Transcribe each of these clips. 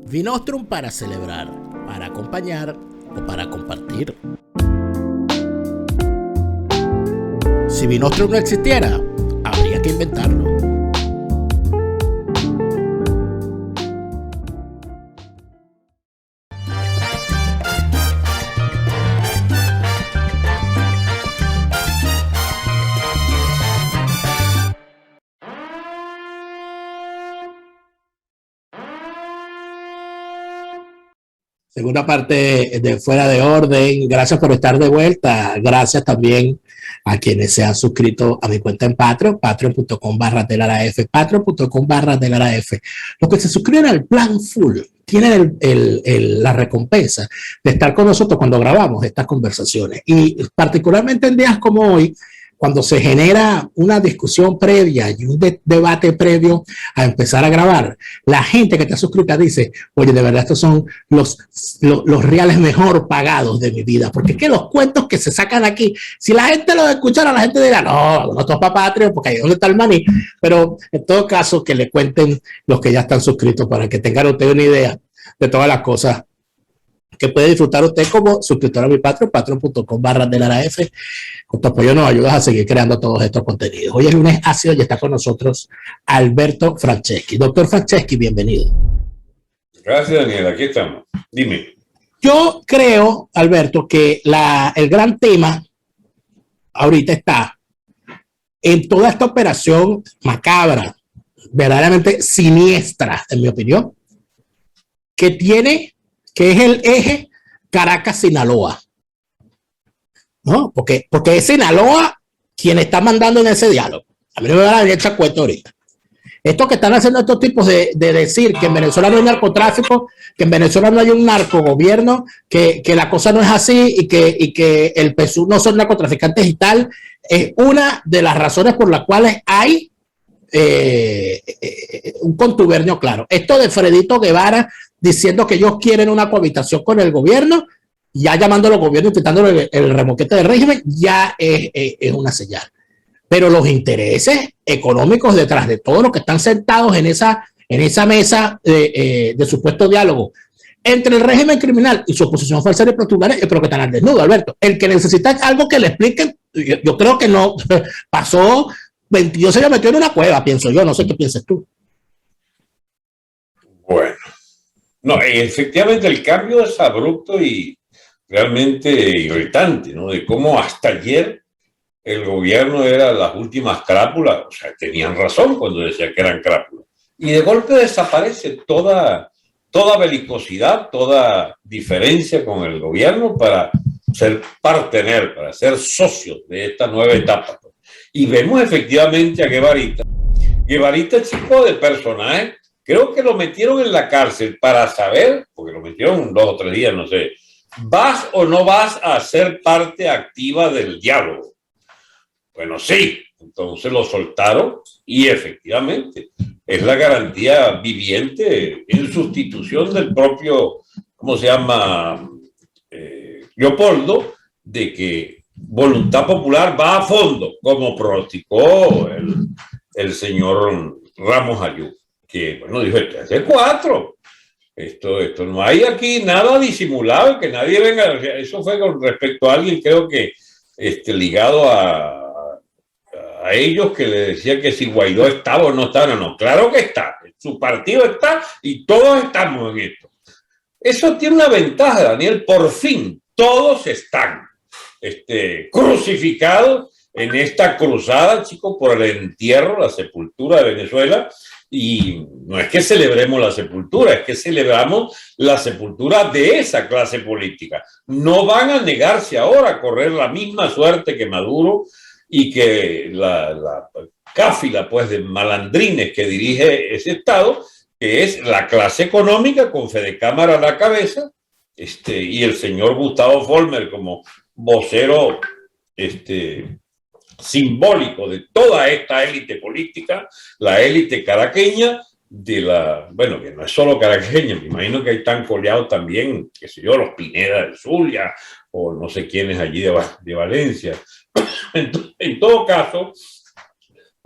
Vinostrum para celebrar, para acompañar o para compartir. Si Vinostrum no existiera, habría que inventarlo. Segunda parte de Fuera de Orden. Gracias por estar de vuelta. Gracias también a quienes se han suscrito a mi cuenta en Patreon, patreon.com/telaraf, patreon.com/telaraf. Los que se suscriben al plan full tienen la recompensa de estar con nosotros cuando grabamos estas conversaciones. Y particularmente en días como hoy, cuando se genera una discusión previa y un debate previo a empezar a grabar, la gente que está suscrita dice, oye, de verdad estos son los reales mejor pagados de mi vida, porque es que los cuentos que se sacan aquí, si la gente los escuchara, la gente dirá, no, no es para Patreon, porque ahí es donde está el maní, pero en todo caso que le cuenten los que ya están suscritos para que tengan usted una idea de todas las cosas que puede disfrutar usted como suscriptor a mi Patreon, patreon.com/telaraf. Con tu apoyo nos ayudas a seguir creando todos estos contenidos. Hoy es lunes ácido y está con nosotros Alberto Franceschi. Doctor Franceschi, bienvenido. Gracias, Daniel. Aquí estamos. Dime. Yo creo, Alberto, que el gran tema ahorita está en toda esta operación macabra, verdaderamente siniestra, en mi opinión, que es el eje Caracas-Sinaloa. ¿No? Porque es Sinaloa quien está mandando en ese diálogo. A mí no me van a venir echar cuento ahorita. Esto que están haciendo estos tipos de decir que en Venezuela no hay narcotráfico, que en Venezuela no hay un narcogobierno, que la cosa no es así y que el PSUV no son narcotraficantes y tal, es una de las razones por las cuales hay un contubernio claro. Esto de Fredito Guevara diciendo que ellos quieren una cohabitación con el gobierno, ya llamando a los gobiernos, intentando el remoquete del régimen, ya es una señal. Pero los intereses económicos detrás de todos los que están sentados en esa mesa de supuesto diálogo entre el régimen criminal y su oposición falsa y portuguesa, pero que están al desnudo, Alberto. El que necesita algo que le expliquen, yo creo que no, pasó 22 años metido en una cueva, pienso yo, no sé qué piensas tú. Bueno, no, efectivamente el cambio es abrupto y realmente irritante, ¿no? De cómo hasta ayer el gobierno era las últimas crápulas, o sea, tenían razón cuando decían que eran crápulas. Y de golpe desaparece toda belicosidad, toda diferencia con el gobierno para ser partener, para ser socios de esta nueva etapa. Y vemos efectivamente a Guevarita. Guevarita es tipo de personaje, creo que lo metieron en la cárcel para saber, porque lo metieron 2 o 3 días, no sé, ¿vas o no vas a ser parte activa del diálogo? Bueno, sí. Entonces lo soltaron y efectivamente es la garantía viviente en sustitución del propio, ¿cómo se llama? Leopoldo, de que Voluntad Popular va a fondo, como pronosticó el señor Ramos Ayú, que, bueno, dijo, esto es de 4. Esto no hay aquí nada disimulado, que nadie venga. Eso fue con respecto a alguien, creo que ligado a ellos, que le decía que si Guaidó estaba o no estaba. No, claro que está. Su partido está y todos estamos en esto. Eso tiene una ventaja, Daniel. Por fin, todos están crucificados en esta cruzada, chicos, por el entierro, la sepultura de Venezuela. Y no es que celebremos la sepultura, es que celebramos la sepultura de esa clase política. No van a negarse ahora a correr la misma suerte que Maduro y que la cáfila, pues, de malandrines que dirige ese Estado, que es la clase económica con Fede Cámara a la cabeza, y el señor Gustavo Vollmer como vocero simbólico de toda esta élite política, la élite caraqueña, bueno, que no es solo caraqueña, me imagino que ahí están coleados también, qué sé yo, los Pineda del Zulia, o no sé quiénes allí de Valencia. En todo caso,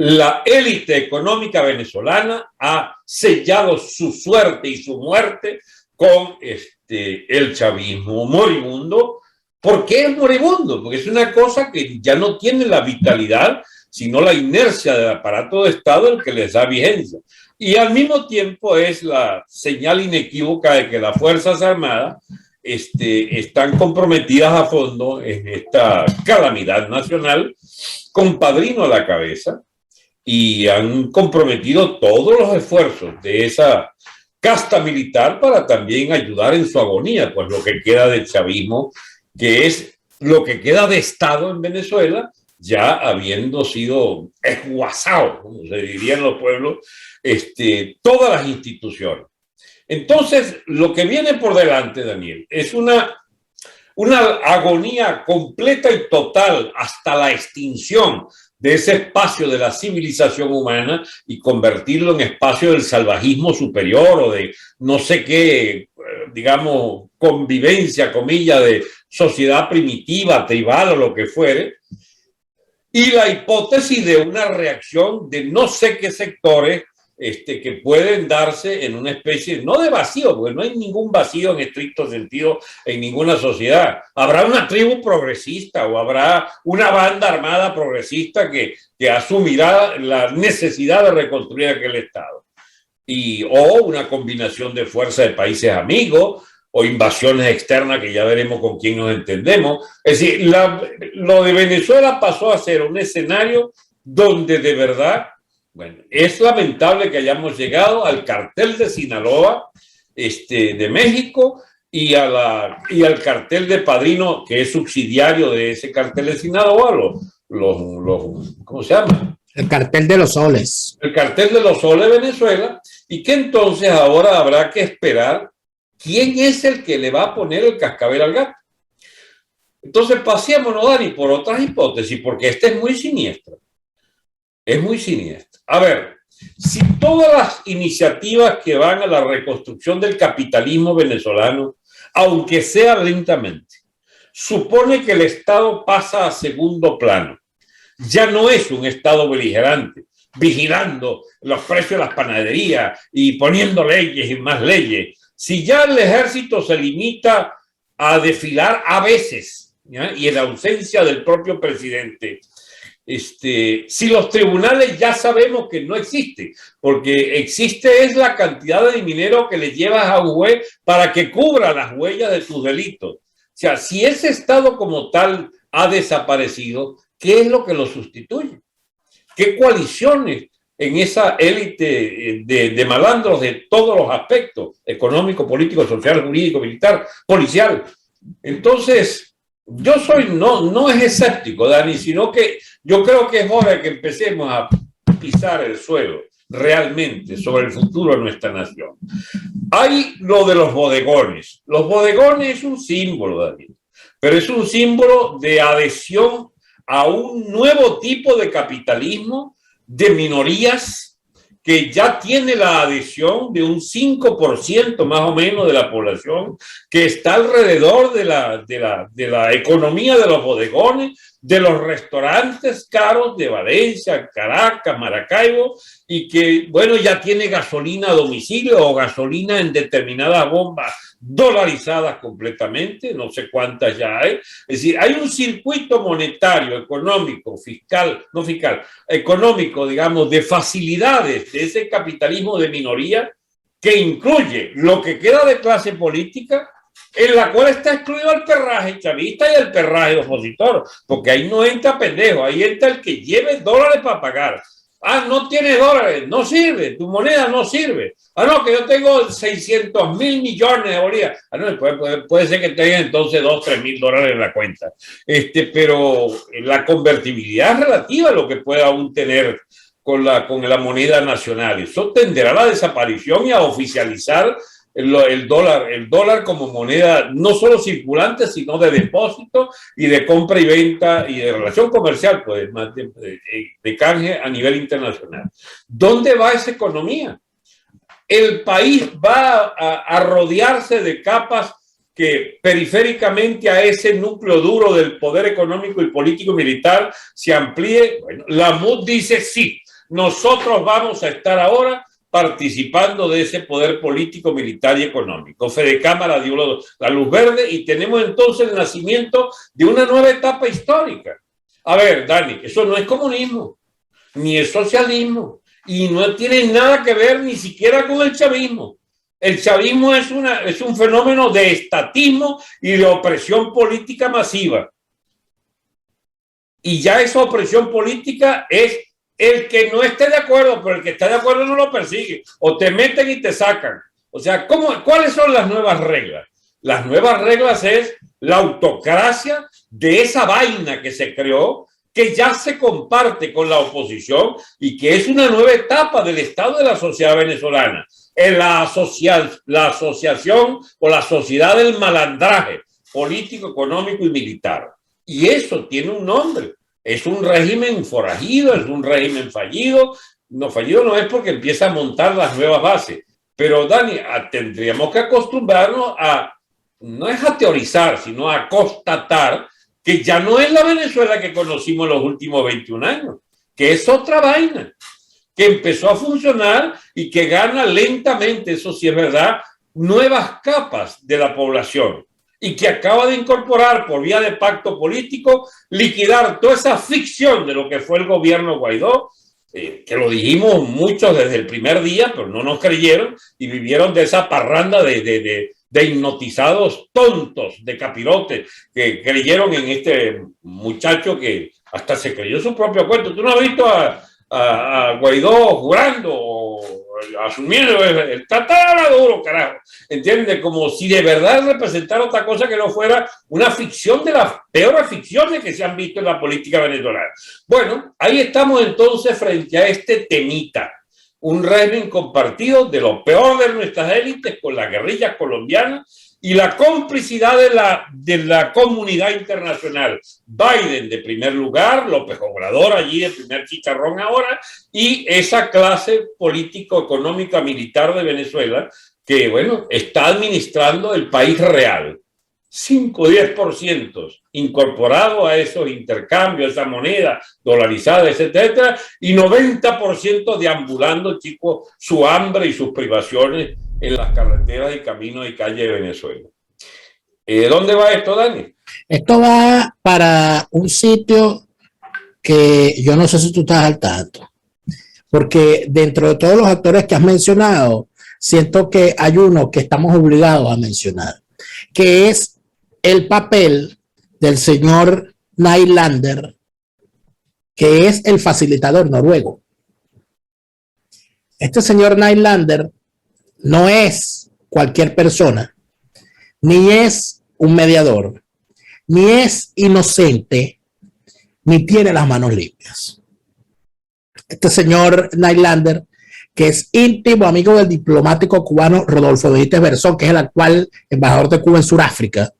la élite económica venezolana ha sellado su suerte y su muerte con el chavismo moribundo. ¿Por qué es moribundo? Porque es una cosa que ya no tiene la vitalidad, sino la inercia del aparato de Estado el que les da vigencia. Y al mismo tiempo es la señal inequívoca de que las Fuerzas Armadas están comprometidas a fondo en esta calamidad nacional, con Padrino a la cabeza, y han comprometido todos los esfuerzos de esa casta militar para también ayudar en su agonía, pues lo que queda del chavismo, que es lo que queda de Estado en Venezuela, ya habiendo sido esguazado, como se diría en los pueblos, todas las instituciones. Entonces, lo que viene por delante, Daniel, es una agonía completa y total hasta la extinción de ese espacio de la civilización humana y convertirlo en espacio del salvajismo superior o de no sé qué, digamos, convivencia, comillas, de sociedad primitiva, tribal o lo que fuere, y la hipótesis de una reacción de no sé qué sectores que pueden darse en una especie, no de vacío, porque no hay ningún vacío en estricto sentido en ninguna sociedad. Habrá una tribu progresista o habrá una banda armada progresista que asumirá la necesidad de reconstruir aquel Estado. O una combinación de fuerzas de países amigos o invasiones externas que ya veremos con quién nos entendemos. Es decir, lo de Venezuela pasó a ser un escenario donde de verdad, bueno, es lamentable que hayamos llegado al cartel de Sinaloa de México y al cartel de Padrino, que es subsidiario de ese cartel de Sinaloa, ¿cómo se llama? El cartel de los soles. El cartel de los soles de Venezuela, y que entonces ahora habrá que esperar quién es el que le va a poner el cascabel al gato. Entonces pasémonos, Dani, por otras hipótesis, porque esta es muy siniestra. Es muy siniestra. A ver, si todas las iniciativas que van a la reconstrucción del capitalismo venezolano, aunque sea lentamente, supone que el Estado pasa a segundo plano, ya no es un Estado beligerante, vigilando los precios de las panaderías y poniendo leyes y más leyes. Si ya el ejército se limita a desfilar a veces, ¿ya? Y en ausencia del propio presidente, si los tribunales ya sabemos que no existen, porque existe es la cantidad de dinero que le llevas a un juez para que cubra las huellas de tus delitos. O sea, si ese Estado como tal ha desaparecido, ¿qué es lo que lo sustituye? ¿Qué coaliciones en esa élite de malandros de todos los aspectos, económico, político, social, jurídico, militar, policial? Entonces, yo no es escéptico, Dani, sino que yo creo que es hora de que empecemos a pisar el suelo realmente sobre el futuro de nuestra nación. Hay lo de los bodegones. Los bodegones es un símbolo, Dani, pero es un símbolo de adhesión a un nuevo tipo de capitalismo de minorías que ya tiene la adhesión de un 5% más o menos de la población, que está alrededor de la economía de los bodegones, de los restaurantes caros de Valencia, Caracas, Maracaibo, y que, bueno, ya tiene gasolina a domicilio o gasolina en determinadas bombas dolarizadas completamente, no sé cuántas ya hay. Es decir, hay un circuito monetario, económico, económico, digamos, de facilidades de ese capitalismo de minoría que incluye lo que queda de clase política, en la cual está excluido el perraje chavista y el perraje opositor, porque ahí no entra pendejo, ahí entra el que lleve dólares para pagar. Ah, no tienes dólares, no sirve, tu moneda no sirve. Ah, no, que yo tengo 600 mil millones de bolívares. Ah, no, puede ser que tenga entonces 2, 3 mil dólares en la cuenta. Pero la convertibilidad es relativa a lo que pueda aún tener con la moneda nacional. Eso tenderá a la desaparición y a oficializar el dólar como moneda no solo circulante, sino de depósito y de compra y venta y de relación comercial, pues, de canje a nivel internacional. ¿Dónde va esa economía? El país va a rodearse de capas que periféricamente a ese núcleo duro del poder económico y político militar se amplíe. Bueno, la MUD dice sí. nosotros vamos a estar ahora participando de ese poder político, militar y económico. Fede Cámara dio la luz verde y tenemos entonces el nacimiento de una nueva etapa histórica. A ver, Dani, eso no es comunismo, ni es socialismo, y no tiene nada que ver ni siquiera con el chavismo. El chavismo es un fenómeno de estatismo y de opresión política masiva. Y ya esa opresión política es el que no esté de acuerdo, pero el que está de acuerdo no lo persigue. O te meten y te sacan. O sea, ¿cuáles son las nuevas reglas? Las nuevas reglas es la autocracia de esa vaina que se creó, que ya se comparte con la oposición y que es una nueva etapa del estado de la sociedad venezolana. En la asociación o la sociedad del malandraje político, económico y militar. Y eso tiene un nombre. Es un régimen forajido, es un régimen fallido. No, fallido no es porque empieza a montar las nuevas bases. Pero, Dani, tendríamos que acostumbrarnos no es a teorizar, sino a constatar que ya no es la Venezuela que conocimos en los últimos 21 años, que es otra vaina, que empezó a funcionar y que gana lentamente, eso sí es verdad, nuevas capas de la población, y que acaba de incorporar por vía de pacto político, liquidar toda esa ficción de lo que fue el gobierno Guaidó, que lo dijimos muchos desde el primer día, pero no nos creyeron y vivieron de esa parranda de hipnotizados tontos, de capirotes, que creyeron en este muchacho que hasta se creyó su propio cuento. ¿Tú no has visto a Guaidó jurando o asumiendo? Está duro, carajo. ¿Entiendes? Como si de verdad representara otra cosa que no fuera una ficción de las peores ficciones que se han visto en la política venezolana. Bueno, ahí estamos entonces frente a este temita. Un régimen compartido de lo peor de nuestras élites con las guerrillas colombianas y la complicidad de la comunidad internacional. Biden de primer lugar, López Obrador allí de primer chicharrón ahora, y esa clase político-económica militar de Venezuela que, bueno, está administrando el país real. 5 o 10% incorporado a esos intercambios, esa moneda dolarizada, etcétera, y 90% deambulando, chicos, su hambre y sus privaciones en las carreteras y caminos y calles de Venezuela. ¿Dónde va esto, Dani? Esto va para un sitio que yo no sé si tú estás al tanto, porque dentro de todos los actores que has mencionado, siento que hay uno que estamos obligados a mencionar, que es el papel del señor Nylander, que es el facilitador noruego. Este señor Nylander no es cualquier persona, ni es un mediador, ni es inocente, ni tiene las manos limpias. Este señor Nylander, que es íntimo amigo del diplomático cubano Rodolfo Benítez Berzón, que es el actual embajador de Cuba en Sudáfrica,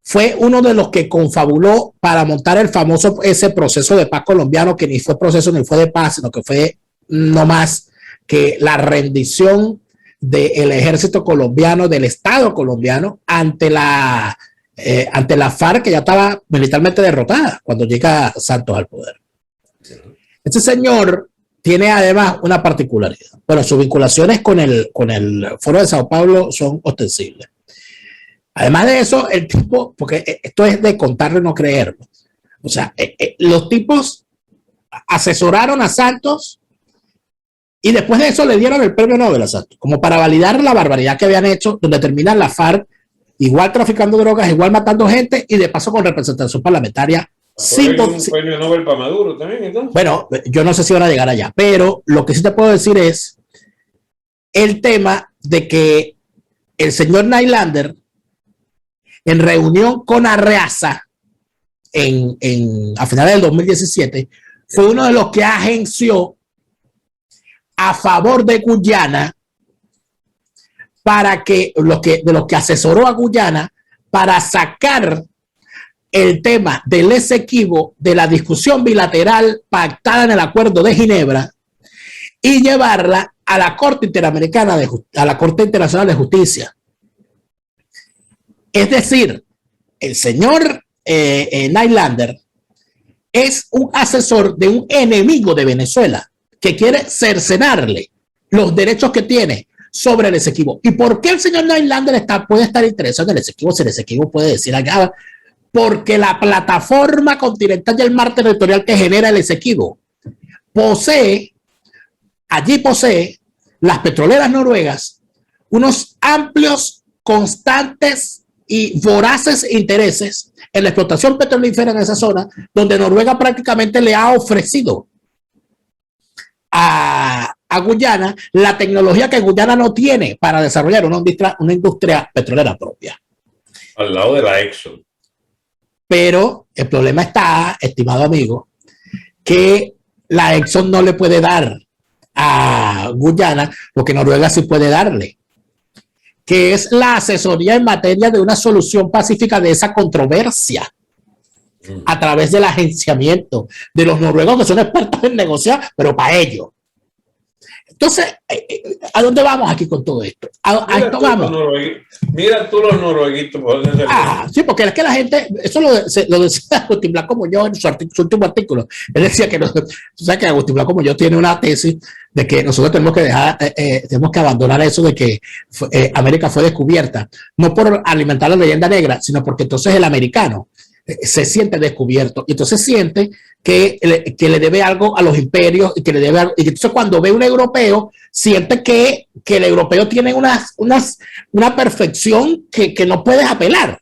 fue uno de los que confabuló para montar el famoso ese proceso de paz colombiano, que ni fue proceso ni fue de paz, sino que fue no más que la rendición del ejército colombiano, del Estado colombiano, ante la FARC, que ya estaba militarmente derrotada cuando llega Santos al poder. Este señor tiene además una particularidad. Bueno, sus vinculaciones con el Foro de Sao Paulo son ostensibles. Además de eso, el tipo, porque esto es de contarlo y no creerlo. O sea, los tipos asesoraron a Santos y después de eso le dieron el premio Nobel a Santos, como para validar la barbaridad que habían hecho, donde terminan la FARC igual traficando drogas, igual matando gente y de paso con representación parlamentaria. Un premio Nobel para Maduro también, entonces. Bueno, yo no sé si van a llegar allá, pero lo que sí te puedo decir es el tema de que el señor Nylander, en reunión con Arreaza a finales del 2017, fue uno de los que agenció a favor de Guyana para que de los que asesoró a Guyana para sacar el tema del Esequibo de la discusión bilateral pactada en el Acuerdo de Ginebra y llevarla a la Corte Interamericana a la Corte Internacional de Justicia. Es decir, el señor Nylander es un asesor de un enemigo de Venezuela que quiere cercenarle los derechos que tiene sobre el Esequibo. ¿Y por qué el señor Nylander puede estar interesado en el Esequibo si el Esequibo puede decir acá? Porque la plataforma continental y el mar territorial que genera el Esequibo posee las petroleras noruegas unos amplios, constantes y voraces intereses en la explotación petrolífera en esa zona, donde Noruega prácticamente le ha ofrecido a Guyana la tecnología que Guyana no tiene para desarrollar una industria petrolera propia. Al lado de la Exxon. Pero el problema está, estimado amigo, que la Exxon no le puede dar a Guyana lo que Noruega sí puede darle, que es la asesoría en materia de una solución pacífica de esa controversia a través del agenciamiento de los noruegos, que son expertos en negociar, pero para ellos. Entonces, ¿a dónde vamos aquí con todo esto? A esto vamos. Mira tú los norueguitos. Sí, porque es que la gente, eso lo decía Agustín Blanco Muñoz en su último artículo. Él decía que, tú sabes que Agustín Blanco Muñoz tiene una tesis de que nosotros tenemos que abandonar eso de que América fue descubierta, no por alimentar la leyenda negra, sino porque entonces el americano se siente descubierto y entonces siente que le debe algo a los imperios y que le debe algo, y entonces cuando ve un europeo siente que el europeo tiene una perfección que no puedes apelar.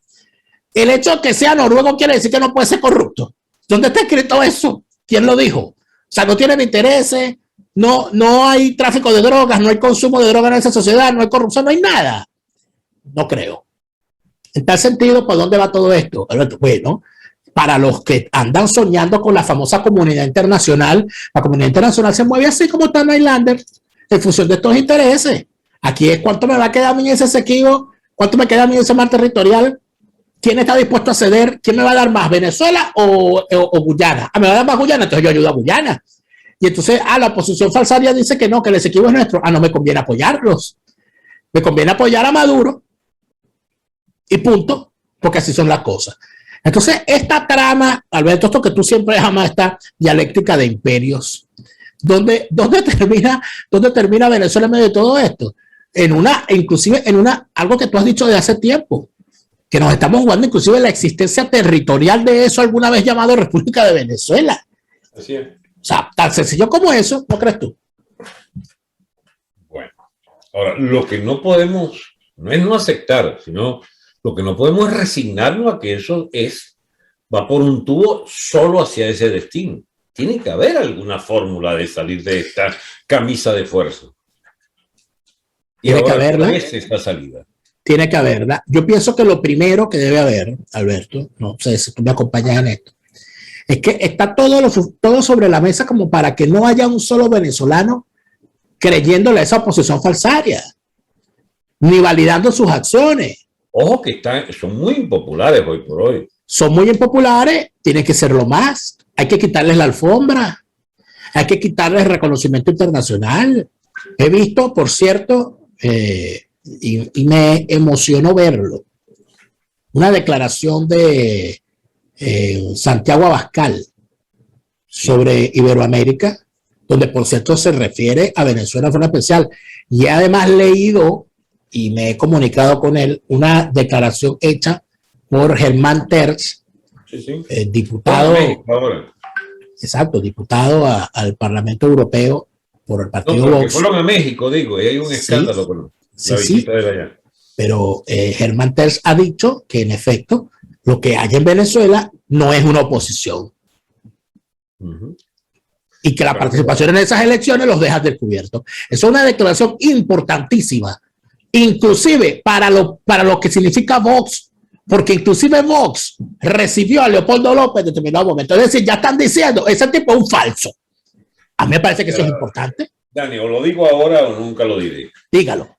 El hecho de que sea noruego quiere decir que no puede ser corrupto. ¿Dónde está escrito eso? ¿Quién lo dijo? O sea, no tienen intereses, no hay tráfico de drogas, no hay consumo de drogas en esa sociedad, no hay corrupción, no hay nada. No creo. En tal sentido, ¿por dónde va todo esto, Alberto? Bueno, para los que andan soñando con la famosa comunidad internacional, la comunidad internacional se mueve así como está Nylander, en función de estos intereses. Aquí es cuánto me va a quedar a mí ese Esequibo, cuánto me queda a mí ese mar territorial, quién está dispuesto a ceder, quién me va a dar más, Venezuela o Guyana. Me va a dar más Guyana, entonces yo ayudo a Guyana. Y entonces, la oposición falsaria dice que no, que el Esequibo es nuestro. No me conviene apoyarlos. Me conviene apoyar a Maduro. Y punto, porque así son las cosas. Entonces, esta trama, Alberto, esto que tú siempre amas, esta dialéctica de imperios, ¿dónde termina Venezuela en medio de todo esto? Inclusive en algo que tú has dicho de hace tiempo, que nos estamos jugando inclusive la existencia territorial de eso alguna vez llamado República de Venezuela. Así es. O sea, tan sencillo como eso, ¿no crees tú? Bueno, ahora, lo que no podemos, no es no aceptar, sino lo que no podemos es resignarnos a que eso va por un tubo solo hacia ese destino. Tiene que haber alguna fórmula de salir de esta camisa de fuerza. Tiene que haberla. ¿Cuál es esta salida? Tiene que haberla. Yo pienso que lo primero que debe haber, Alberto, no sé si tú me acompañas en esto, es que está todo sobre la mesa como para que no haya un solo venezolano creyéndole a esa oposición falsaria, ni validando sus acciones. Ojo que son muy impopulares hoy por hoy. Son muy impopulares, tiene que serlo más. Hay que quitarles la alfombra, hay que quitarles el reconocimiento internacional. He visto, por cierto, y me emocionó verlo, una declaración de Santiago Abascal sobre Iberoamérica, donde por cierto se refiere a Venezuela de forma especial. Y he además leído y me he comunicado con él una declaración hecha por Germán Terz, diputado, exacto, diputado al Parlamento Europeo por el partido Vox. Fueron a México, digo, y hay un escándalo con la visita de allá. Pero Germán Terz ha dicho que en efecto lo que hay en Venezuela no es una oposición. Y que la participación en esas elecciones los deja descubiertos. Eso es una declaración importantísima, inclusive para lo que significa Vox, porque inclusive Vox recibió a Leopoldo López en determinado momento. Es decir, ya están diciendo, ese tipo es un falso. A mí me parece que eso es importante. Dani, o lo digo ahora o nunca lo diré. Dígalo.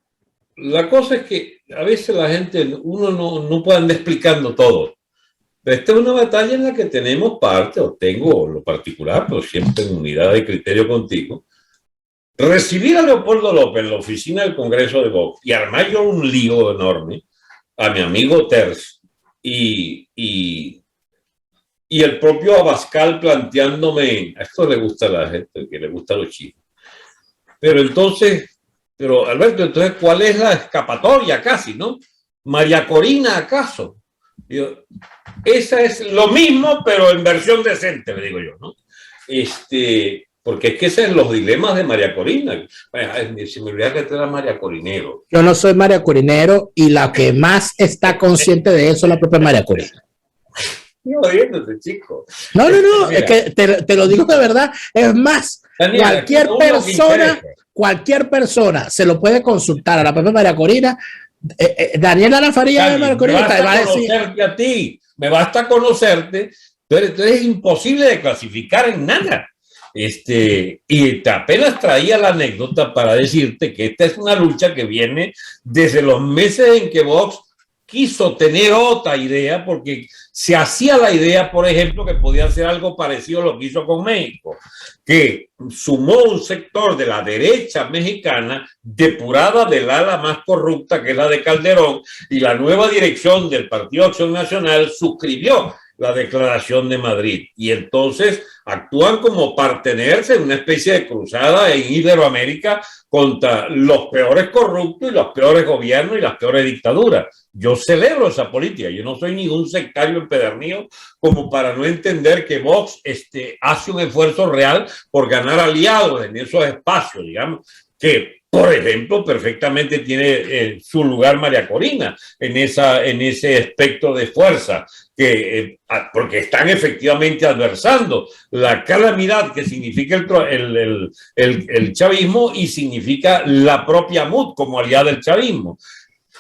La cosa es que a veces la gente, uno no puede andar explicando todo. Esta es una batalla en la que tenemos parte, o tengo lo particular, pero siempre en unidad de criterio contigo. Recibir a Leopoldo López en la oficina del Congreso de Vox y armar yo un lío enorme a mi amigo Terz y y el propio Abascal planteándome, a esto le gusta a la gente, que le gusta los chismes. Pero entonces, pero Alberto, entonces, ¿cuál es la escapatoria casi, no? María Corina, ¿acaso? Yo, esa es lo mismo, pero en versión decente, le digo yo, ¿no? Porque es que esos son los dilemas de María Corina. Se me olvidaba que tú eras María Corinero. Yo no soy María Corinero y la que más está consciente de eso es la propia María Corina. Jodiéndote, chico. No, es que te lo digo de verdad. Es más, Daniel, cualquier persona se lo puede consultar a la propia María Corina. Daniel Lara Farías de María Corina te va a decir a ti, me basta conocerte, tú eres imposible de clasificar en nada. Y te apenas traía la anécdota para decirte que esta es una lucha que viene desde los meses en que Vox quiso tener otra idea, porque se hacía la idea, por ejemplo, que podía hacer algo parecido a lo que hizo con México, que sumó un sector de la derecha mexicana depurada del ala más corrupta, que es la de Calderón, y la nueva dirección del Partido Acción Nacional suscribió la Declaración de Madrid. Y entonces actúan como parteneros en una especie de cruzada en Iberoamérica contra los peores corruptos y los peores gobiernos y las peores dictaduras. Yo celebro esa política. Yo no soy ningún sectario empedernido como para no entender que Vox hace un esfuerzo real por ganar aliados en esos espacios, digamos, que por ejemplo, perfectamente tiene su lugar María Corina en ese aspecto de fuerza, porque están efectivamente adversando la calamidad que significa el chavismo y significa la propia MUD como aliada del chavismo,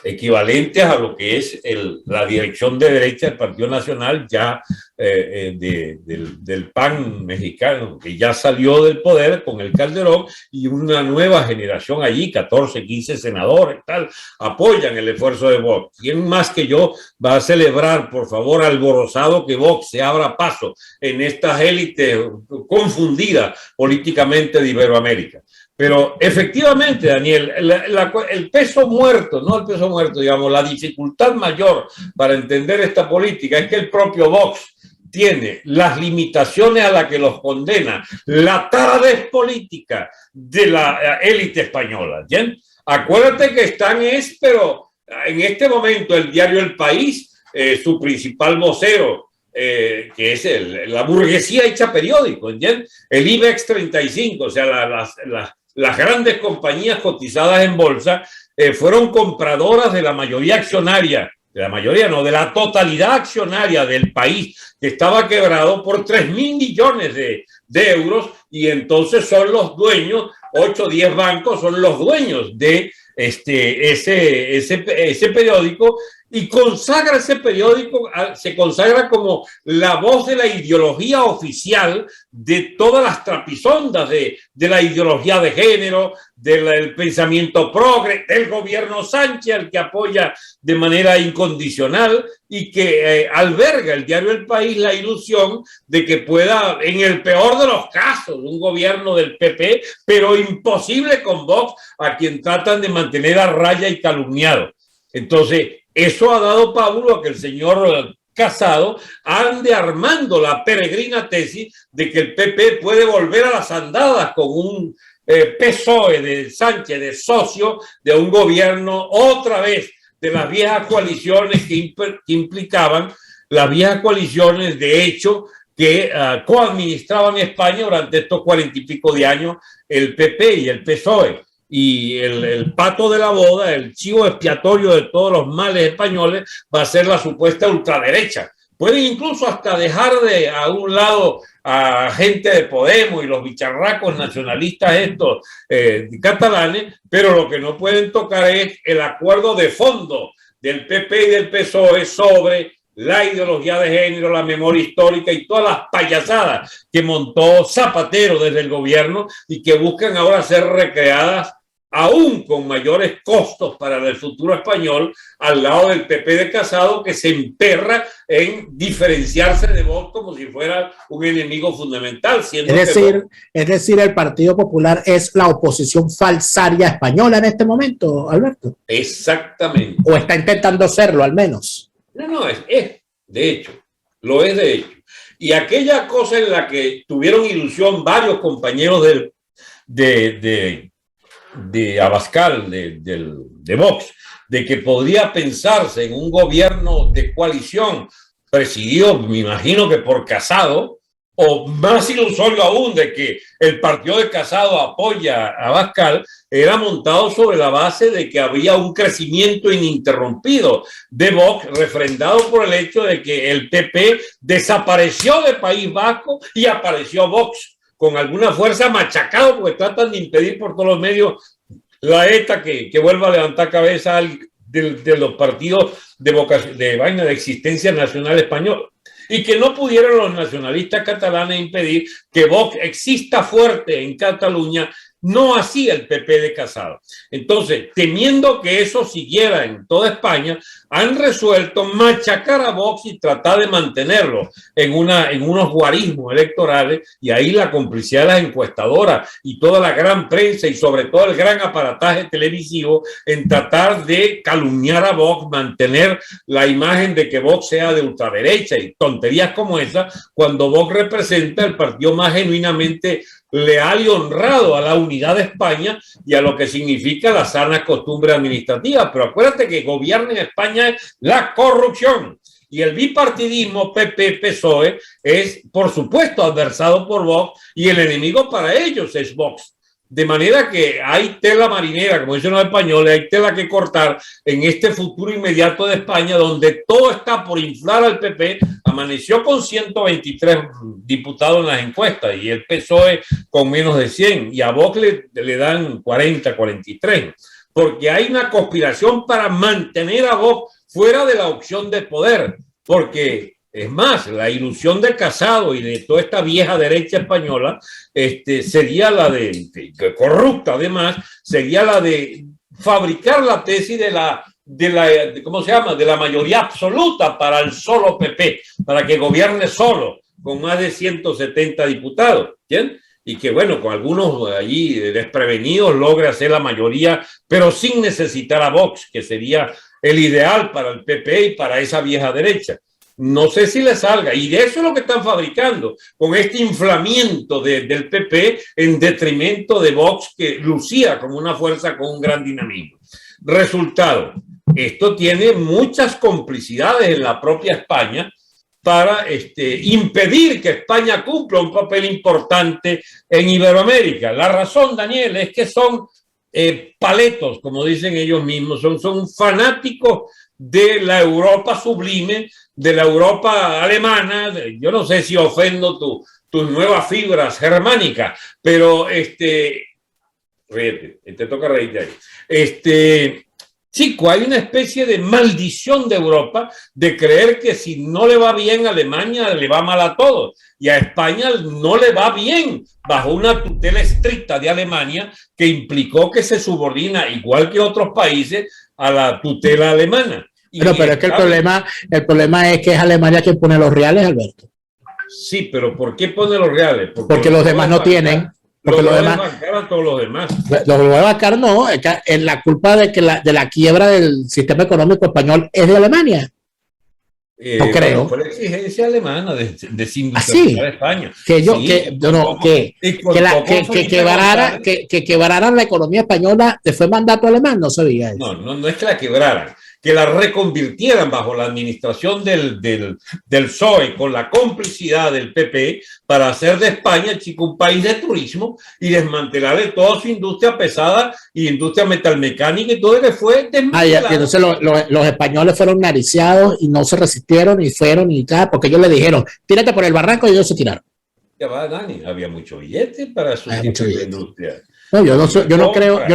equivalentes a lo que es la dirección de derecha del Partido Nacional ya del PAN mexicano, que ya salió del poder con el Calderón, y una nueva generación allí, 14, 15 senadores, tal, apoyan el esfuerzo de Vox. ¿Quién más que yo va a celebrar, por favor, alborozado, que Vox se abra paso en estas élites confundidas políticamente de Iberoamérica? Pero efectivamente, Daniel, el peso muerto, no el peso muerto, digamos, la dificultad mayor para entender esta política es que el propio Vox tiene las limitaciones a las que los condena la taradez política de la élite española. ¿Bien? Acuérdate que pero en este momento el diario El País, su principal vocero, que es la burguesía hecha periódico, ¿entiendes? El IBEX 35, o sea, las grandes compañías cotizadas en bolsa fueron compradoras de la mayoría accionaria, de la totalidad accionaria del país, que estaba quebrado por 3.000 millones de euros, y entonces son los dueños, 8 o 10 bancos son los dueños de ese periódico, y consagra ese periódico, se consagra como la voz de la ideología oficial de todas las trapisondas de la ideología de género, del pensamiento progre, del gobierno Sánchez, al que apoya de manera incondicional, y que alberga el diario El País la ilusión de que pueda, en el peor de los casos, un gobierno del PP, pero imposible con Vox, a quien tratan de mantener a raya y calumniado. Entonces, eso ha dado pábulo a que el señor Casado ande armando la peregrina tesis de que el PP puede volver a las andadas con un PSOE de Sánchez, de socio de un gobierno otra vez de las viejas coaliciones que implicaban, las viejas coaliciones de hecho que coadministraban España durante estos 40 y pico de años, el PP y el PSOE. Y el pato de la boda, el chivo expiatorio de todos los males españoles, va a ser la supuesta ultraderecha. Pueden incluso hasta dejar a un lado a gente de Podemos y los bicharracos nacionalistas estos catalanes, pero lo que no pueden tocar es el acuerdo de fondo del PP y del PSOE sobre la ideología de género, la memoria histórica y todas las payasadas que montó Zapatero desde el gobierno y que buscan ahora ser recreadas aún con mayores costos para el futuro español, al lado del PP de Casado, que se emperra en diferenciarse de Vox como si fuera un enemigo fundamental. Es decir, el Partido Popular es la oposición falsaria española en este momento, Alberto. Exactamente. O está intentando serlo, al menos. No, de hecho, lo es de hecho. Y aquella cosa en la que tuvieron ilusión varios compañeros de Abascal, de Vox, de que podría pensarse en un gobierno de coalición presidido, me imagino que por Casado, o más ilusorio aún de que el partido de Casado apoya a Abascal, era montado sobre la base de que había un crecimiento ininterrumpido de Vox, refrendado por el hecho de que el PP desapareció del País Vasco y apareció Vox con alguna fuerza machacado, porque tratan de impedir por todos los medios la ETA que vuelva a levantar cabeza de los partidos de existencia nacional español, y que no pudieron los nacionalistas catalanes impedir que Vox exista fuerte en Cataluña. No hacía el PP de Casado. Entonces, temiendo que eso siguiera en toda España, han resuelto machacar a Vox y tratar de mantenerlo en unos guarismos electorales, y ahí la complicidad de las encuestadoras y toda la gran prensa y sobre todo el gran aparataje televisivo en tratar de calumniar a Vox, mantener la imagen de que Vox sea de ultraderecha y tonterías como esa, cuando Vox representa el partido más genuinamente leal y honrado a la unidad de España y a lo que significa la sana costumbre administrativa. Pero acuérdate que gobierna en España la corrupción, y el bipartidismo PP-PSOE es, por supuesto, adversado por Vox, y el enemigo para ellos es Vox. De manera que hay tela marinera, como dicen los españoles, hay tela que cortar en este futuro inmediato de España, donde todo está por inflar al PP. Amaneció con 123 diputados en las encuestas y el PSOE con menos de 100, y a Vox le dan 40, 43, porque hay una conspiración para mantener a Vox fuera de la opción de poder, porque es más, la ilusión de Casado y de toda esta vieja derecha española sería la corrupta además, sería la de fabricar la tesis ¿cómo se llama? De la mayoría absoluta para el solo PP, para que gobierne solo, con más de 170 diputados, ¿entiendes? Y que, bueno, con algunos allí desprevenidos logre hacer la mayoría, pero sin necesitar a Vox, que sería el ideal para el PP y para esa vieja derecha. No sé si le salga, y de eso es lo que están fabricando, con este inflamiento del PP en detrimento de Vox, que lucía como una fuerza con un gran dinamismo. Resultado, esto tiene muchas complicidades en la propia España para impedir que España cumpla un papel importante en Iberoamérica. La razón, Daniel, es que son paletos, como dicen ellos mismos, son fanáticos de la Europa sublime, de la Europa alemana. Yo no sé si ofendo tus nuevas fibras germánicas, pero ríete, te toca reírte ahí. Chico, hay una especie de maldición de Europa de creer que si no le va bien a Alemania, le va mal a todos. Y a España no le va bien bajo una tutela estricta de Alemania que implicó que se subordina, igual que otros países, a la tutela alemana. Pero es que el problema es que es Alemania quien pone los reales, Alberto. Sí, pero ¿por qué pone los reales? Porque los demás no tienen. Porque los demás bancaron todos los demás. Los voy a bancar, no. Es la culpa de la quiebra del sistema económico español es de Alemania. No creo. Fue la exigencia alemana de desindustrializar España. Que quebraran la economía española fue mandato alemán, no sabía eso. No es que la quebraran, que la reconvirtieran bajo la administración del PSOE con la complicidad del PP para hacer de España, chico, un país de turismo y desmantelar de toda su industria pesada y industria metalmecánica y todo lo que fue desmantelado. Entonces los españoles fueron nariciados y no se resistieron y fueron y tal, porque ellos le dijeron, tírate por el barranco, y ellos se tiraron. Ya va, Dani, había mucho billete para su industria. No, yo no creo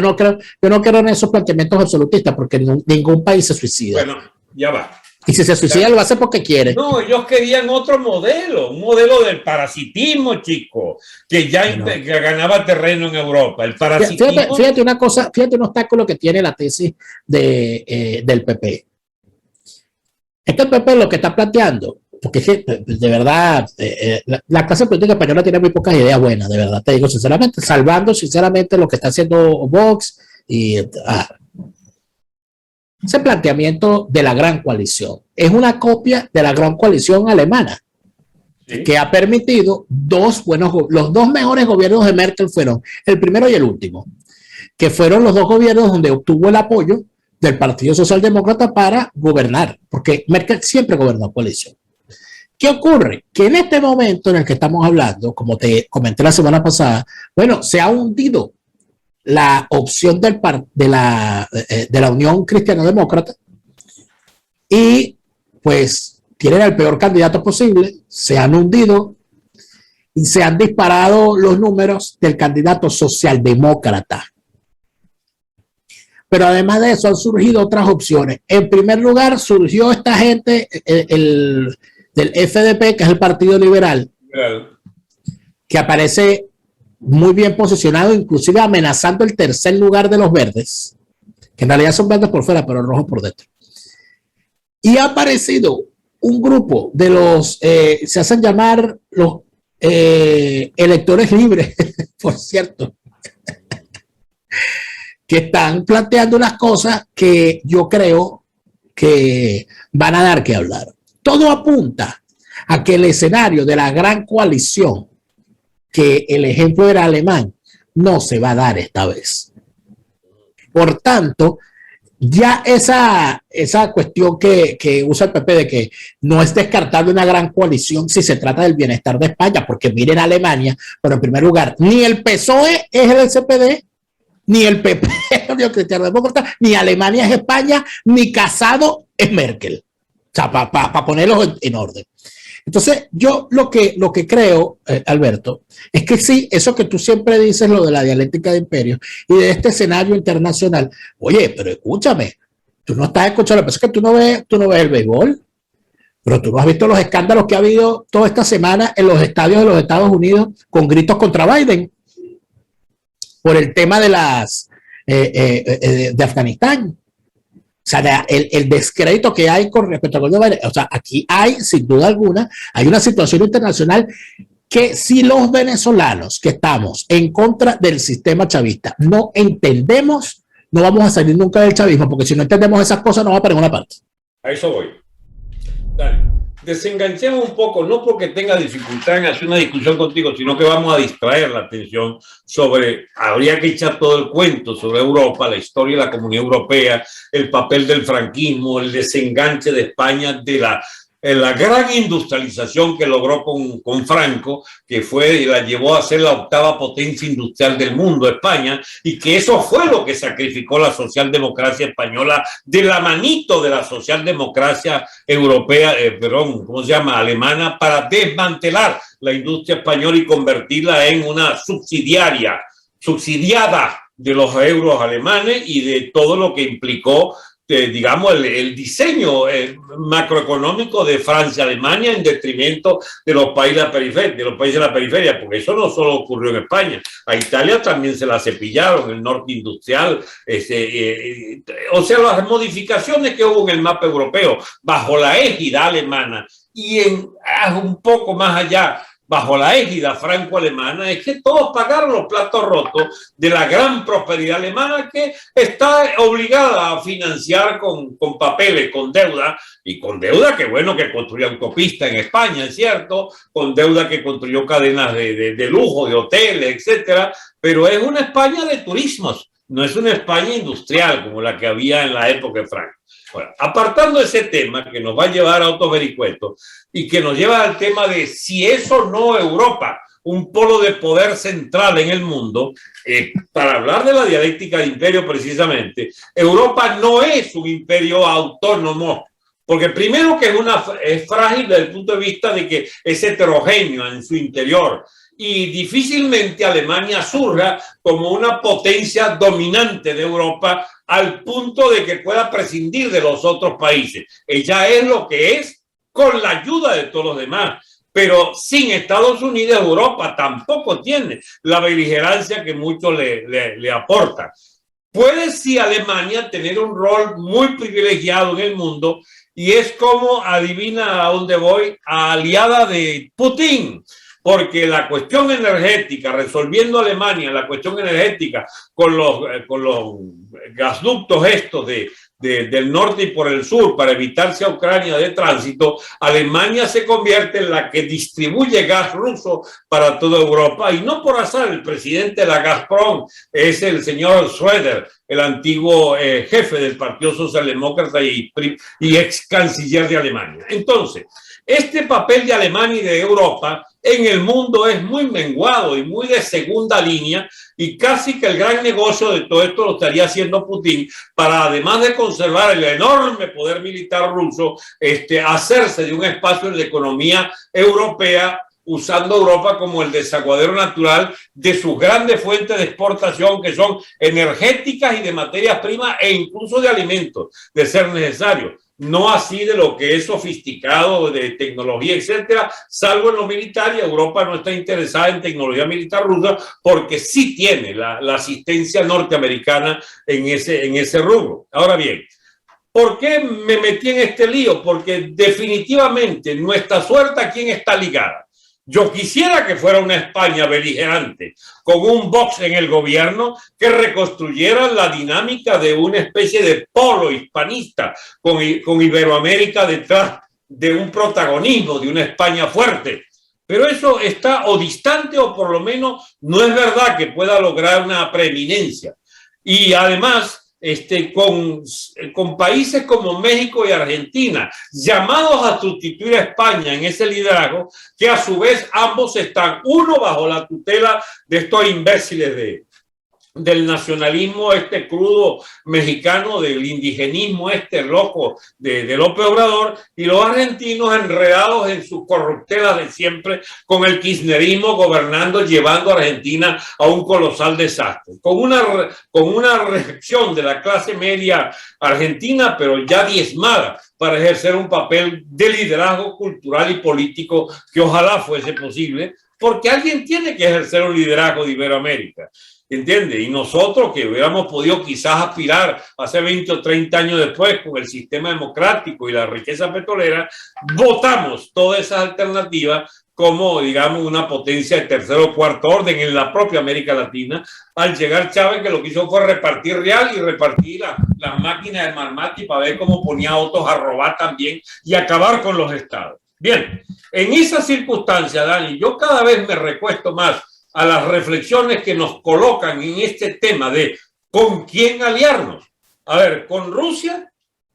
en esos planteamientos absolutistas, porque ningún país se suicida. Bueno, ya va. Y si se suicida lo hace porque quiere. No, ellos querían otro modelo, un modelo del parasitismo, chico, que ya que ganaba terreno en Europa. El parasitismo. Fíjate una cosa, fíjate un obstáculo que tiene la tesis del PP. Es que el PP lo que está planteando, porque de verdad la clase política española tiene muy pocas ideas buenas, de verdad, te digo sinceramente, salvando sinceramente lo que está haciendo Vox y ese planteamiento de la gran coalición es una copia de la gran coalición alemana. que ha permitido los dos mejores gobiernos de Merkel fueron el primero y el último, que fueron los dos gobiernos donde obtuvo el apoyo del Partido Socialdemócrata para gobernar, porque Merkel siempre gobernó coalición. ¿Qué ocurre? Que en este momento en el que estamos hablando, como te comenté la semana pasada, bueno, se ha hundido la opción de la Unión Cristiano-Demócrata y pues tienen el peor candidato posible, se han hundido y se han disparado los números del candidato socialdemócrata. Pero además de eso han surgido otras opciones. En primer lugar, surgió esta gente, del FDP, que es el Partido Liberal, que aparece muy bien posicionado, inclusive amenazando el tercer lugar de los verdes, que en realidad son verdes por fuera, pero rojos por dentro. Y ha aparecido un grupo de los, se hacen llamar los electores libres, por cierto, que están planteando unas cosas que yo creo que van a dar que hablar. Todo apunta a que el escenario de la gran coalición, que el ejemplo era alemán, no se va a dar esta vez. Por tanto, ya esa cuestión que usa el PP de que no es descartable una gran coalición si se trata del bienestar de España, porque miren Alemania, pero en primer lugar, ni el PSOE es el SPD, ni el PP es el Cristiano Demócrata, ni Alemania es España, ni Casado es Merkel. O sea, para ponerlos en orden. Entonces, yo lo que creo, Alberto, es que sí, eso que tú siempre dices, lo de la dialéctica de imperios y de este escenario internacional, oye, pero escúchame, tú no estás escuchando, pero es que tú no ves el béisbol, pero tú no has visto los escándalos que ha habido toda esta semana en los estadios de los Estados Unidos con gritos contra Biden por el tema de de Afganistán. O sea, el descrédito que hay con respecto a Biden. O sea, aquí hay, sin duda alguna, hay una situación internacional que si los venezolanos que estamos en contra del sistema chavista no entendemos, no vamos a salir nunca del chavismo, porque si no entendemos esas cosas no va para ninguna parte. A eso voy. Dale. Desenganchemos un poco, no porque tenga dificultad en hacer una discusión contigo, sino que vamos a distraer la atención sobre, habría que echar todo el cuento sobre Europa, la historia de la Comunidad Europea, el papel del franquismo, el desenganche de España de la gran industrialización que logró con Franco, que fue y la llevó a ser la octava potencia industrial del mundo, España, y que eso fue lo que sacrificó la socialdemocracia española de la manito de la socialdemocracia europea, alemana, para desmantelar la industria española y convertirla en una subsidiada de los euros alemanes y de todo lo que implicó digamos, el diseño macroeconómico de Francia, Alemania, en detrimento de los países de la periferia, porque eso no solo ocurrió en España. A Italia también se la cepillaron, el norte industrial, o sea, las modificaciones que hubo en el mapa europeo bajo la égida alemana y un poco más allá, bajo la égida franco-alemana, es que todos pagaron los platos rotos de la gran prosperidad alemana que está obligada a financiar con papeles, con deuda, y con deuda que bueno, que construyó autopistas en España, es cierto, con deuda que construyó cadenas de lujo, de hoteles, etcétera, pero es una España de turismos, no es una España industrial como la que había en la época de Franco. Bueno, apartando ese tema que nos va a llevar a otros vericuetos y que nos lleva al tema de si es o no Europa un polo de poder central en el mundo, para hablar de la dialéctica de imperio precisamente, Europa no es un imperio autónomo, porque primero que es frágil desde el punto de vista de que es heterogéneo en su interior, y difícilmente Alemania surja como una potencia dominante de Europa al punto de que pueda prescindir de los otros países. Ella es lo que es con la ayuda de todos los demás, pero sin Estados Unidos Europa tampoco tiene la beligerancia que muchos le aportan. Puede sí Alemania tener un rol muy privilegiado en el mundo y es como, adivina a dónde voy, aliada de Putin. Porque la cuestión energética, resolviendo Alemania la cuestión energética con los gasoductos estos de del norte y por el sur para evitarse a Ucrania de tránsito, Alemania se convierte en la que distribuye gas ruso para toda Europa, y no por azar. El presidente de la Gazprom es el señor Schröder, el antiguo jefe del Partido Socialdemócrata y ex canciller de Alemania. Entonces, este papel de Alemania y de Europa en el mundo es muy menguado y muy de segunda línea, y casi que el gran negocio de todo esto lo estaría haciendo Putin para, además de conservar el enorme poder militar ruso, hacerse de un espacio en la economía europea, usando Europa como el desaguadero natural de sus grandes fuentes de exportación, que son energéticas y de materias primas e incluso de alimentos, de ser necesario. No así de lo que es sofisticado, de tecnología, etcétera, salvo en lo militar, y Europa no está interesada en tecnología militar rusa porque sí tiene la asistencia norteamericana en ese rubro. Ahora bien, ¿por qué me metí en este lío? Porque definitivamente nuestra suerte, ¿a quién está ligada? Yo quisiera que fuera una España beligerante, con un Vox en el gobierno que reconstruyera la dinámica de una especie de polo hispanista, con Iberoamérica detrás de un protagonismo, de una España fuerte. Pero eso está o distante, o por lo menos no es verdad que pueda lograr una preeminencia. Y además, con países como México y Argentina, llamados a sustituir a España en ese liderazgo, que a su vez ambos están, uno bajo la tutela de estos imbéciles del nacionalismo crudo mexicano, del indigenismo loco de López Obrador, y los argentinos enredados en sus corruptelas de siempre, con el kirchnerismo gobernando, llevando a Argentina a un colosal desastre, con una reacción de la clase media argentina, pero ya diezmada, para ejercer un papel de liderazgo cultural y político que ojalá fuese posible, porque alguien tiene que ejercer un liderazgo de Iberoamérica. ¿Entiende? Y nosotros, que hubiéramos podido quizás aspirar hace 20 o 30 años después con el sistema democrático y la riqueza petrolera, votamos todas esas alternativas como, digamos, una potencia de tercer o cuarto orden en la propia América Latina. Al llegar Chávez, que lo que hizo fue repartir real y repartir las máquinas de Marmati para ver cómo ponía a otros a robar también y acabar con los estados. Bien, en esa circunstancia, Dani, yo cada vez me recuesto más a las reflexiones que nos colocan en este tema de con quién aliarnos. A ver, con Rusia.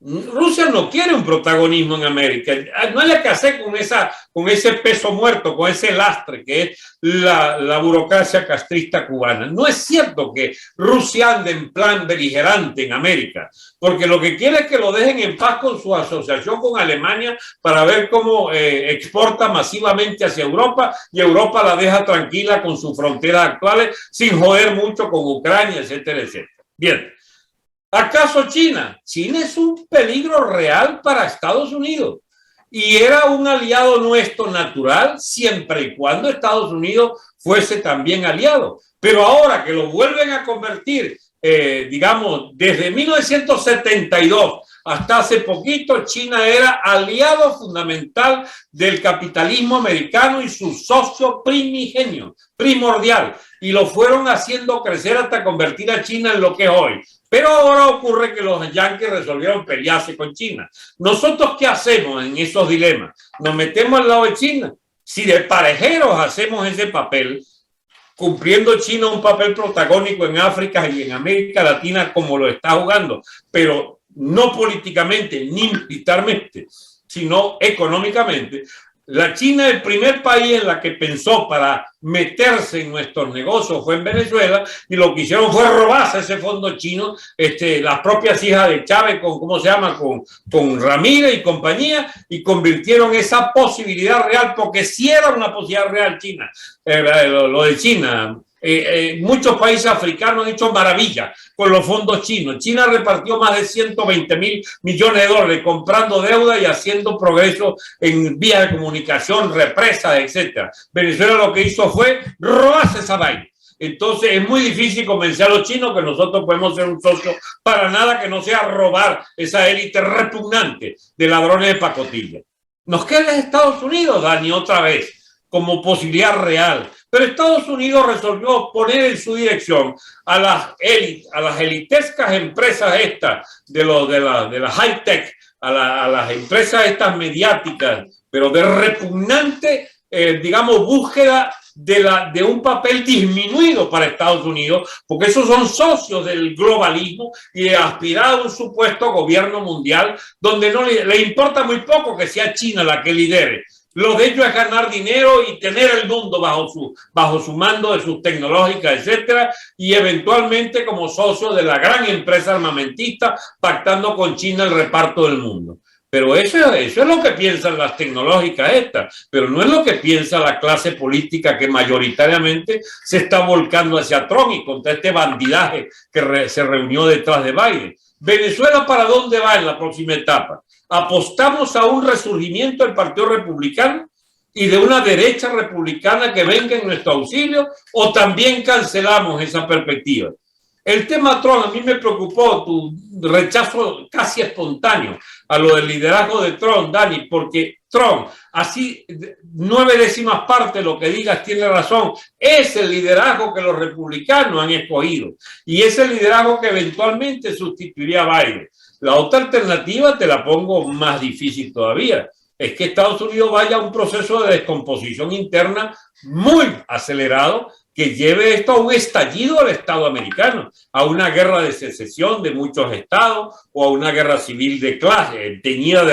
Rusia no quiere un protagonismo en América. No hay que hacer con ese peso muerto, con ese lastre que es la burocracia castrista cubana. No es cierto que Rusia ande en plan beligerante en América, porque lo que quiere es que lo dejen en paz con su asociación con Alemania para ver cómo exporta masivamente hacia Europa, y Europa la deja tranquila con sus fronteras actuales, sin joder mucho con Ucrania, etcétera, etcétera. Bien. ¿Acaso China? China es un peligro real para Estados Unidos y era un aliado nuestro natural siempre y cuando Estados Unidos fuese también aliado. Pero ahora que lo vuelven a convertir, digamos, desde 1972 hasta hace poquito, China era aliado fundamental del capitalismo americano y su socio primigenio, primordial, y lo fueron haciendo crecer hasta convertir a China en lo que es hoy. Pero ahora ocurre que los yanquis resolvieron pelearse con China. ¿Nosotros qué hacemos en esos dilemas? ¿Nos metemos al lado de China? Si de parejeros hacemos ese papel, cumpliendo China un papel protagónico en África y en América Latina como lo está jugando, pero no políticamente ni militarmente, sino económicamente. La China, el primer país en la que pensó para meterse en nuestros negocios fue en Venezuela, y lo que hicieron fue robarse ese fondo chino, las propias hijas de Chávez, con Ramírez y compañía, y convirtieron esa posibilidad real, porque sí era una posibilidad real China, lo de China. Muchos países africanos han hecho maravillas con los fondos chinos. China repartió más de 120.000 millones de dólares comprando deuda y haciendo progreso en vías de comunicación, represas, etcétera. Venezuela lo que hizo fue robarse esa vaina. Entonces es muy difícil convencer a los chinos que nosotros podemos ser un socio para nada que no sea robar esa élite repugnante de ladrones de pacotilla. Nos queda Estados Unidos, Dani, otra vez, como posibilidad real. Pero Estados Unidos resolvió poner en su dirección a las elitescas empresas estas de la high-tech, a las empresas estas mediáticas, pero de repugnante, digamos, búsqueda de un papel disminuido para Estados Unidos, porque esos son socios del globalismo y de aspirar a un supuesto gobierno mundial donde no le importa muy poco que sea China la que lidere. Lo de ellos es ganar dinero y tener el mundo bajo su mando de sus tecnológicas, etcétera, y eventualmente como socios de la gran empresa armamentista pactando con China el reparto del mundo. Pero eso es lo que piensan las tecnológicas estas, pero no es lo que piensa la clase política que mayoritariamente se está volcando hacia Trump y contra este bandidaje que se reunió detrás de Biden. ¿Venezuela para dónde va en la próxima etapa? ¿Apostamos a un resurgimiento del Partido Republicano y de una derecha republicana que venga en nuestro auxilio o también cancelamos esa perspectiva? El tema Trump, a mí me preocupó tu rechazo casi espontáneo a lo del liderazgo de Trump, Dani, porque Trump, así 9/10 parte de lo que digas tiene razón, es el liderazgo que los republicanos han escogido y es el liderazgo que eventualmente sustituiría a Biden. La otra alternativa te la pongo más difícil todavía, es que Estados Unidos vaya a un proceso de descomposición interna muy acelerado que lleve esto a un estallido del Estado americano, a una guerra de secesión de muchos estados o a una guerra civil de clase, teñida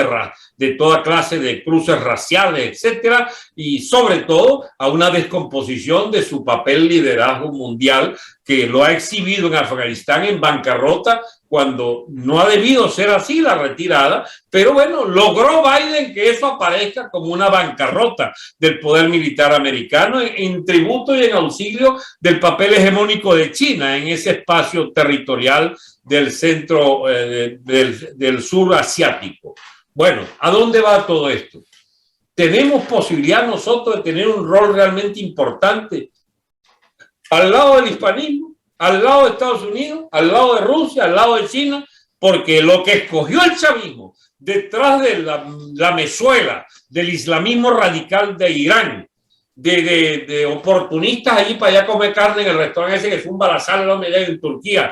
de toda clase de cruces raciales, etcétera, y sobre todo a una descomposición de su papel liderazgo mundial que lo ha exhibido en Afganistán en bancarrota cuando no ha debido ser así la retirada, pero bueno, logró Biden que eso aparezca como una bancarrota del poder militar americano en tributo y en auxilio del papel hegemónico de China en ese espacio territorial del centro del sur asiático. Bueno, ¿a dónde va todo esto? ¿Tenemos posibilidad nosotros de tener un rol realmente importante al lado del hispanismo, al lado de Estados Unidos, al lado de Rusia, al lado de China? Porque lo que escogió el chavismo detrás de la mezuela del islamismo radical de Irán, de oportunistas allí para allá comer carne en el restaurante ese que fue un balazar en Turquía,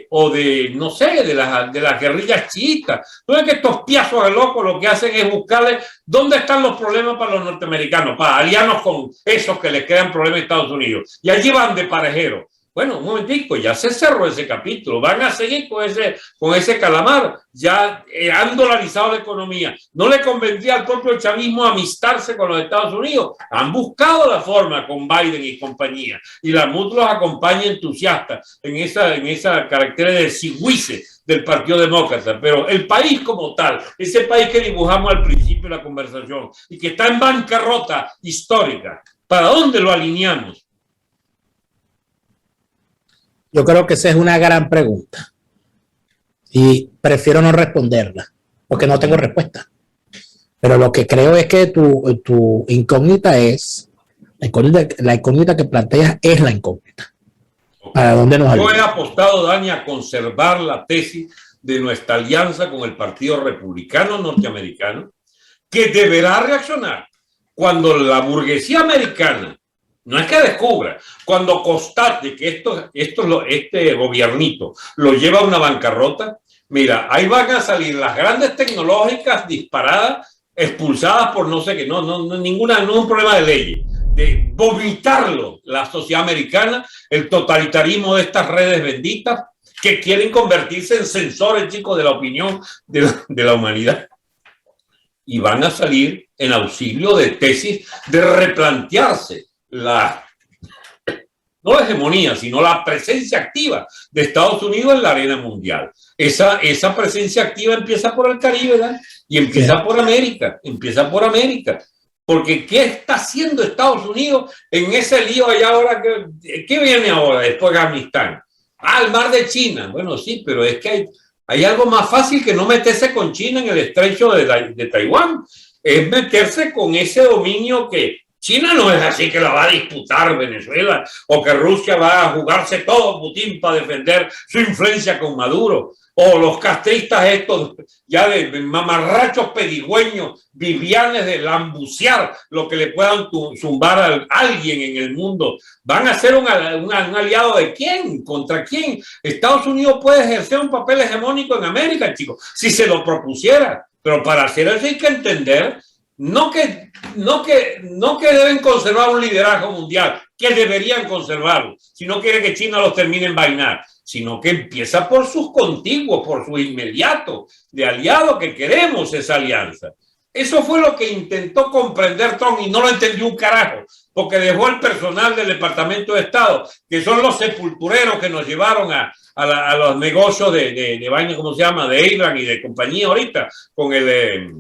o de, no sé, de las guerrillas chiitas. No es que estos piazos de locos lo que hacen es buscarle dónde están los problemas para los norteamericanos, para aliarnos con esos que les crean problemas a Estados Unidos. Y allí van de parejero. Bueno, un momentico, ya se cerró ese capítulo, van a seguir con ese calamar, ya han dolarizado la economía, no le convendría al propio chavismo amistarse con los Estados Unidos, han buscado la forma con Biden y compañía, y la MUD los acompaña entusiasta en esa carácter de sigüice del Partido Demócrata, pero el país como tal, ese país que dibujamos al principio de la conversación y que está en bancarrota histórica, ¿para dónde lo alineamos? Yo creo que esa es una gran pregunta y prefiero no responderla porque no tengo respuesta. Pero lo que creo es que tu incógnita es, la incógnita que planteas es la incógnita. ¿Para dónde nos ayuda? Yo he apostado, Dani, a conservar la tesis de nuestra alianza con el Partido Republicano Norteamericano, que deberá reaccionar cuando la burguesía americana, no es que descubra, cuando constate que este gobiernito lo lleva a una bancarrota, mira, ahí van a salir las grandes tecnológicas disparadas, expulsadas por no sé qué, no es un problema de leyes, de vomitarlo la sociedad americana, el totalitarismo de estas redes benditas que quieren convertirse en censores, chicos, de la opinión de la humanidad. Y van a salir en auxilio de tesis de replantearse no la hegemonía, sino la presencia activa de Estados Unidos en la arena mundial. Esa presencia activa empieza por el Caribe, ¿verdad? Y empieza por América, Porque ¿qué está haciendo Estados Unidos en ese lío allá ahora? ¿Qué viene ahora después de Afganistán? El mar de China. Bueno, sí, pero es que hay algo más fácil que no meterse con China en el estrecho de Taiwán. Es meterse con ese dominio que China no es así que la va a disputar Venezuela o que Rusia va a jugarse todo Putin para defender su influencia con Maduro. O los castristas estos ya de mamarrachos pedigüeños, vivianes de lambucear lo que le puedan zumbar a alguien en el mundo. ¿Van a ser un aliado de quién? ¿Contra quién? Estados Unidos puede ejercer un papel hegemónico en América, chicos, si se lo propusiera. Pero para hacer eso hay que entender no que deben conservar un liderazgo mundial, que deberían conservarlo, si no quiere que China los termine en vainar, sino que empieza por sus contiguos, por sus inmediatos, de aliados que queremos esa alianza. Eso fue lo que intentó comprender Trump y no lo entendió un carajo, porque dejó al personal del Departamento de Estado, que son los sepultureros que nos llevaron a los negocios de vaina, ¿cómo se llama?, de Abraham y de compañía ahorita, con el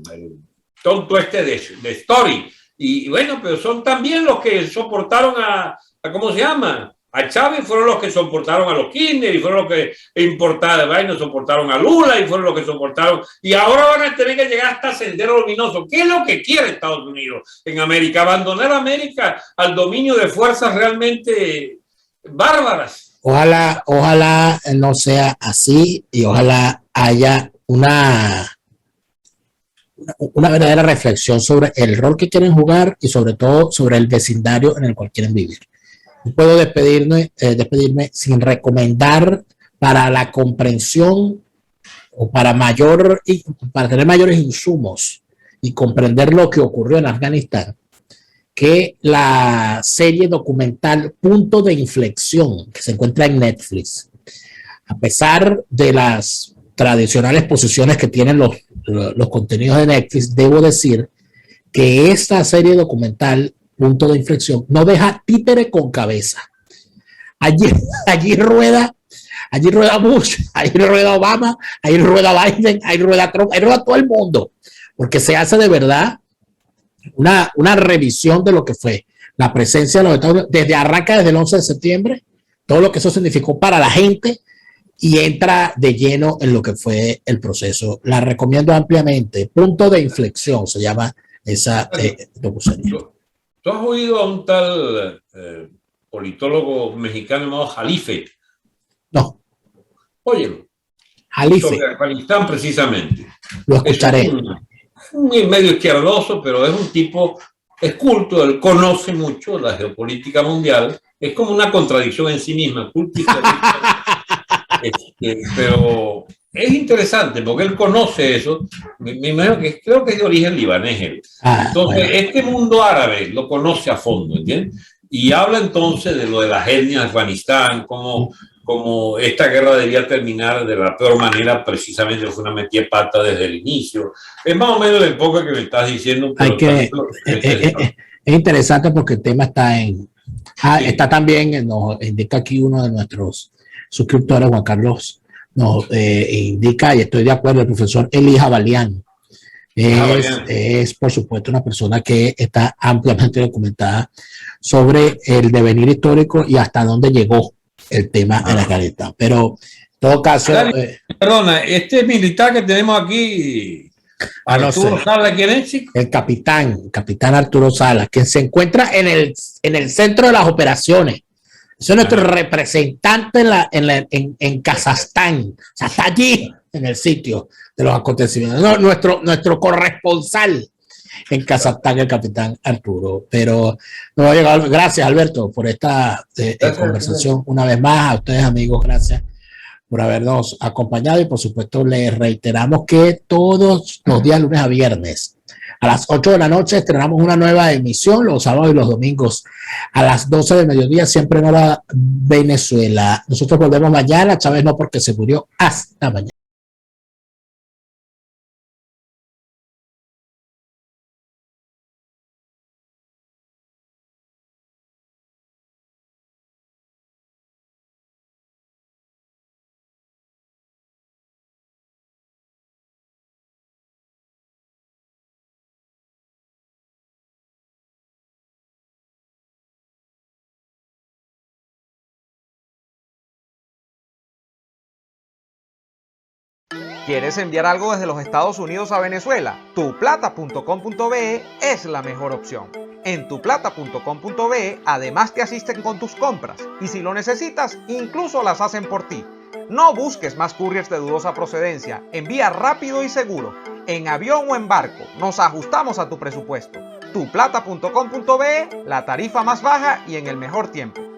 tonto este de Story. Y bueno, pero son también los que soportaron a ¿cómo se llama?, a Chávez, fueron los que soportaron a los Kirchner y fueron los que importaron, soportaron a Lula y fueron los que soportaron. Y ahora van a tener que llegar hasta Sendero Luminoso. ¿Qué es lo que quiere Estados Unidos en América? Abandonar a América al dominio de fuerzas realmente bárbaras. Ojalá no sea así y ojalá haya una verdadera reflexión sobre el rol que quieren jugar y sobre todo sobre el vecindario en el cual quieren vivir. No puedo despedirme sin recomendar para la comprensión o para tener mayores insumos y comprender lo que ocurrió en Afganistán, que la serie documental Punto de Inflexión, que se encuentra en Netflix, a pesar de las tradicionales posiciones que tienen los contenidos de Netflix, debo decir que esta serie documental Punto de Inflexión no deja títere con cabeza. Allí rueda Bush, ahí rueda Obama, ahí rueda Biden, ahí rueda Trump, ahí rueda todo el mundo, porque se hace de verdad una revisión de lo que fue la presencia de los Estados Unidos, desde el 11 de septiembre, todo lo que eso significó para la gente, y entra de lleno en lo que fue el proceso. La recomiendo ampliamente. Punto de Inflexión se llama esa docuserie. ¿Tú has oído a un tal politólogo mexicano llamado Jalife? No. Óyelo. Jalife. Sobre Afganistán, precisamente. Lo escucharé. Es un medio izquierdoso, pero es un tipo, es culto, él conoce mucho la geopolítica mundial. Es como una contradicción en sí misma, culto y pero es interesante porque él conoce eso. Me imagino que creo que es de origen libanés. Entonces, bueno, este mundo árabe lo conoce a fondo, ¿entiendes? Y habla entonces de lo de las etnias de Afganistán, como esta guerra debía terminar de la peor manera, precisamente fue una metida de pata desde el inicio. Es más o menos el enfoque que me estás diciendo. Es interesante porque el tema está está también, nos indica aquí uno de nuestros suscriptores, Juan Carlos, nos indica, y estoy de acuerdo, el profesor Elija Balián es, por supuesto, una persona que está ampliamente documentada sobre el devenir histórico y hasta dónde llegó el tema en Afganistán. Pero, en todo caso... Perdona, este militar que tenemos aquí, Arturo Salas, ¿quién es, chico? El capitán Arturo Salas, que se encuentra en el centro de las operaciones. Ese es nuestro representante en Kazajstán. O sea, está allí en el sitio de los acontecimientos. No, nuestro corresponsal en Kazajstán, el capitán Arturo. Pero no va a llegar. Gracias, Alberto, por esta conversación. Una vez más, a ustedes, amigos, gracias por habernos acompañado. Y por supuesto, les reiteramos que todos los días, lunes a viernes, a las 8 de la noche estrenamos una nueva emisión, los sábados y los domingos a las 12 del mediodía, siempre en hora Venezuela. Nosotros volvemos mañana, Chávez no porque se murió. Hasta mañana. ¿Quieres enviar algo desde los Estados Unidos a Venezuela? Tuplata.com.be es la mejor opción. En tuplata.com.be además te asisten con tus compras y si lo necesitas, incluso las hacen por ti. No busques más couriers de dudosa procedencia, envía rápido y seguro, en avión o en barco, nos ajustamos a tu presupuesto. Tuplata.com.be, la tarifa más baja y en el mejor tiempo.